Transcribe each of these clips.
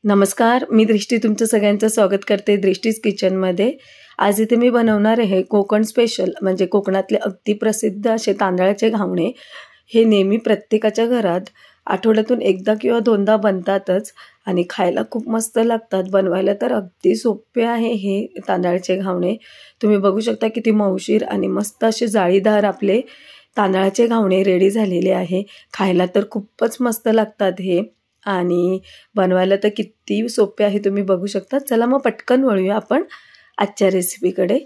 नमस्कार, मी दृष्टी तुमचं सगळ्यांचं स्वागत करते दृष्टीज किचनमध्ये। आज इथे मी बनवणार आहे कोकण स्पेशल म्हणजे कोकणातले अगदी प्रसिद्ध असे तांदळाचे घावणे। हे नेहमी प्रत्येकाच्या घरात आठवड्यातून एकदा किंवा दोनदा बनतातच आणि खायला खूप मस्त लागतात। बनवायला तर अगदी सोपे आहे हे तांदळाचे घावणे। तुम्ही बघू शकता किती मऊशीर आणि मस्त असे जाळीदार आपले तांदळाचे घावणे रेडी झालेले आहे। खायला तर खूपच मस्त लागतात हे आणि बनवायला तर किती सोपे आहे तुम्ही बघू शकता। चला मग पटकन वळूया आपण आजच्या रेसिपीकडे।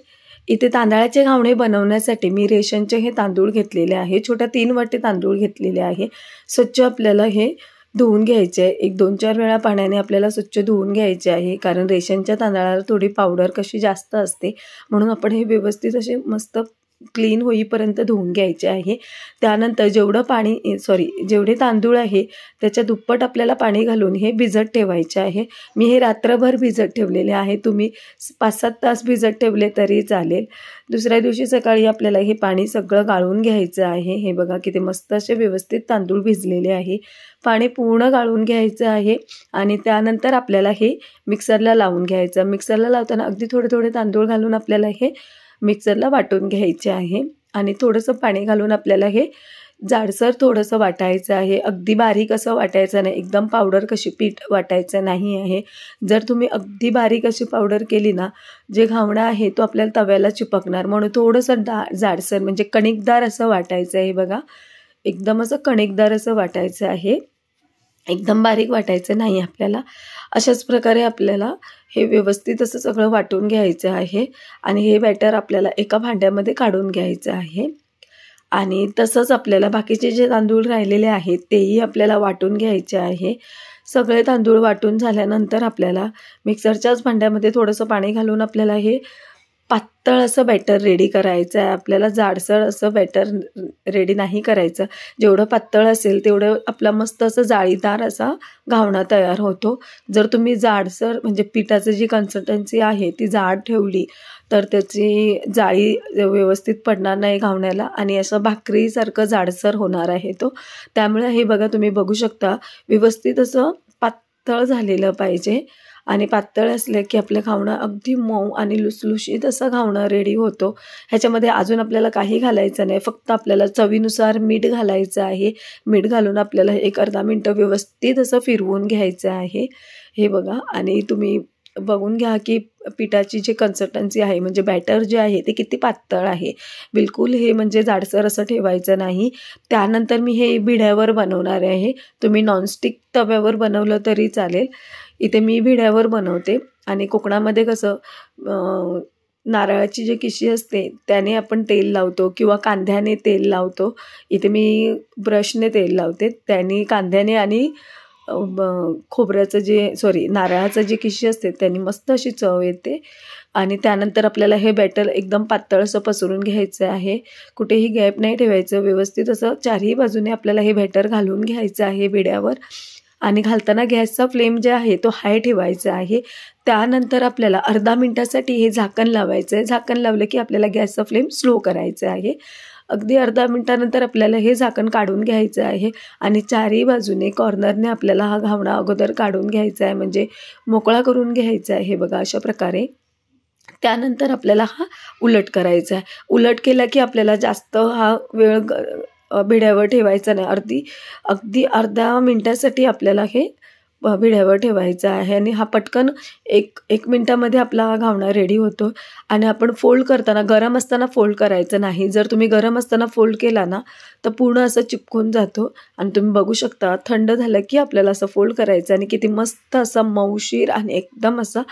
इथे तांदळाचे घावणे बनवण्यासाठी मी रेशनचे हे तांदूळ घेतलेले आहे। छोट्या 3 वाटी तांदूळ घेतलेले आहे। स्वच्छ आपल्याला हे धुवून घ्यायचे आहे। 1-2-4 वेळा पाण्याने आपल्याला स्वच्छ धुवून घ्यायचे आहे, कारण रेशनच्या तांदळाला थोडी पावडर कशी जास्त असते, म्हणून आपण हे व्यवस्थित असे मस्त क्लीन होईपर्यंत धुवून घ्यायचे आहे। त्यानंतर जेवढे तांदूळ आहे त्याच्या दुप्पट आपल्याला पाणी घालून हे भिजत ठेवायचे आहे। मी हे रात्रभर भिजत ठेवलेले आहे। तुम्ही 5-7 तास भिजत ठेवले तरी चालेल। दुसऱ्या दिवशी सकाळी आपल्याला हे पाणी सगळं गाळून घ्यायचं आहे। हे बघा किती मस्त असे व्यवस्थित तांदूळ भिजलेले आहे। पाणी पूर्ण गाळून घ्यायचं आहे आणि त्यानंतर आपल्याला हे मिक्सरला लावून घ्यायचं। मिक्सरला लावताना अगदी थोडे थोडे तांदूळ घालून आपल्याला हे मिक्सरला वाटून घ्यायचे आहे आणि थोडंसं पाणी घालून आपल्याला हे जाडसर थोडंसं वाटायचं आहे। अगदी बारीक असं वाटायचं नाही, एकदम पावडर कशी पीठ वाटायचं नाही आहे। जर तुम्ही अगदी बारीक अशी पावडर केली ना, जे घावणं आहे तो आपल्याला तव्याला चिपकणार, म्हणून थोडंसं जाडसर म्हणजे कणिकदार असं वाटायचं आहे। बघा एकदम असं कणिकदार असं वाटायचं आहे, एकदम बारीक वाटायचं नाही आपल्याला। अशाच प्रकारे आपल्याला हे व्यवस्थित असं सगळं वाटून घ्यायचं आहे आणि हे बॅटर आपल्याला एका भांड्यामध्ये काढून घ्यायचं आहे आणि तसंच आपल्याला बाकीचे जे तांदूळ राहिलेले आहेत तेही आपल्याला वाटून घ्यायचे आहे। सगळे तांदूळ वाटून झाल्यानंतर आपल्याला मिक्सरच्याच भांड्यामध्ये थोडंसं पाणी घालून आपल्याला हे पातळ असं बॅटर रेडी करायचं आहे। आपल्याला जाडसर असं बॅटर रेडी नाही करायचं। जेवढं पातळ असेल तेवढं आपला मस्त असं जाळीदार असा घावणा तयार होतो। जर तुम्ही जाडसर म्हणजे पिठाची जी कन्सिस्टन्सी आहे ती जाड ठेवली तर त्याची जाळी व्यवस्थित पडणार नाही घावण्याला आणि असं भाकरीसारखं जाडसर होणार आहे तो। त्यामुळे हे बघा तुम्ही बघू शकता व्यवस्थित असं पातळ झालेलं पाहिजे आणि पातळ असलं की आपलं घावणं अगदी मऊ आणि लुसलुशीत असं घावणं रेडी होतो। ह्याच्यामध्ये अजून आपल्याला काही घालायचं नाही, फक्त आपल्याला चवीनुसार मीठ घालायचं आहे। मीठ घालून आपल्याला 1-अर्धा मिनटं व्यवस्थित असं फिरवून घ्यायचं आहे। हे बघा आणि तुम्ही बघून घ्या की पिठाची जी कन्सिस्टन्सी आहे म्हणजे बॅटर जे आहे ते किती पातळ आहे। बिलकुल हे म्हणजे जाडसर असं ठेवायचं नाही। त्यानंतर मी हे भिड्यावर बनवणार आहे। तुम्ही नॉनस्टिक तव्यावर बनवलं तरी चालेल। इथे मी भिड्यावर बनवते आणि कोकणामध्ये कसं नारळाची जी किशी असते त्याने आपण तेल लावतो किंवा कांद्याने तेल लावतो। इथे मी ब्रशने तेल लावते, त्याने कांद्याने आणि नारळाचं जी किशी असते त्याने मस्त अशी चव येते। आणि त्यानंतर आपल्याला हे बॅटर एकदम पातळ असं पसरून घ्यायचं आहे, कुठेही गॅप नाही ठेवायचं। व्यवस्थित असं चारही बाजूने आपल्याला हे बॅटर घालून घ्यायचं आहे भिड्यावर आणि घालताना गॅसचा फ्लेम जे आहे तो हाय ठेवायचा आहे। त्यानंतर आपल्याला अर्धा मिनिटासाठी हे झाकण लावायचं आहे। झाकण लावलं की आपल्याला गॅसचा फ्लेम स्लो करायचा आहे। अगदी अर्धा मिनिटानंतर आपल्याला हे झाकण काढून घ्यायचं आहे आणि चारही बाजूने कॉर्नरने आपल्याला हा घावणा अगोदर काढून घ्यायचा आहे, म्हणजे मोकळा करून घ्यायचा आहे। हे बघा अशा प्रकारे। त्यानंतर आपल्याला हा उलट करायचा आहे। उलट केला की आपल्याला जास्त हा वेळ भिड्यावर ठेवायचा नाही, अगदी अर्ध्या मिनिटासाठी आपल्याला हे भिड्यावर ठेवायचं आहे आणि हा पटकन एक मिनिटामध्ये आपला हा घावणा रेडी होतो। आणि आपण फोल्ड करताना गरम असताना फोल्ड करायचं नाही, जर तुम्ही गरम असताना फोल्ड केला ना तर पूर्ण असं चिपकून जातो। आणि तुम्ही बघू शकता थंड झालं की आपल्याला असं फोल्ड करायचं आणि किती मस्त असा मऊशीर आणि एकदम असा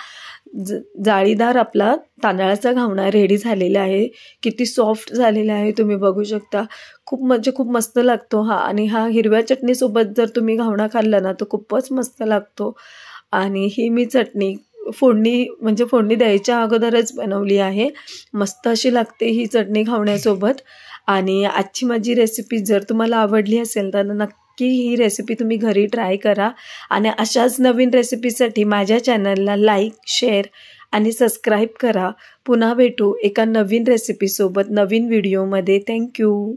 जाळीदार आपला तांदळाचा घावणा रेडी झालेला आहे। किती सॉफ्ट झालेला आहे तुम्ही बघू शकता। खूप मस्त लागतो हा आणि हा हिरव्या चटणीसोबत जर तुम्ही घावणा खाल्ला ना तर खूपच मस्त लागतो। आणि ही मी चटणी फोडणी द्यायच्या अगोदरच बनवली आहे। मस्त अशी लागते ही चटणी घावण्यासोबत। आणि आजची माझी रेसिपी जर तुम्हाला आवडली असेल तर नक्की ही रेसिपी तुम्ही घरी ट्राय करा आणि अशाच नवीन रेसिपीसाठी माझ्या चॅनलला लाईक, शेअर आणि सबस्क्राईब करा। पुन्हा भेटू एका नवीन रेसिपीसोबत नवीन व्हिडिओमध्ये। थँक्यू।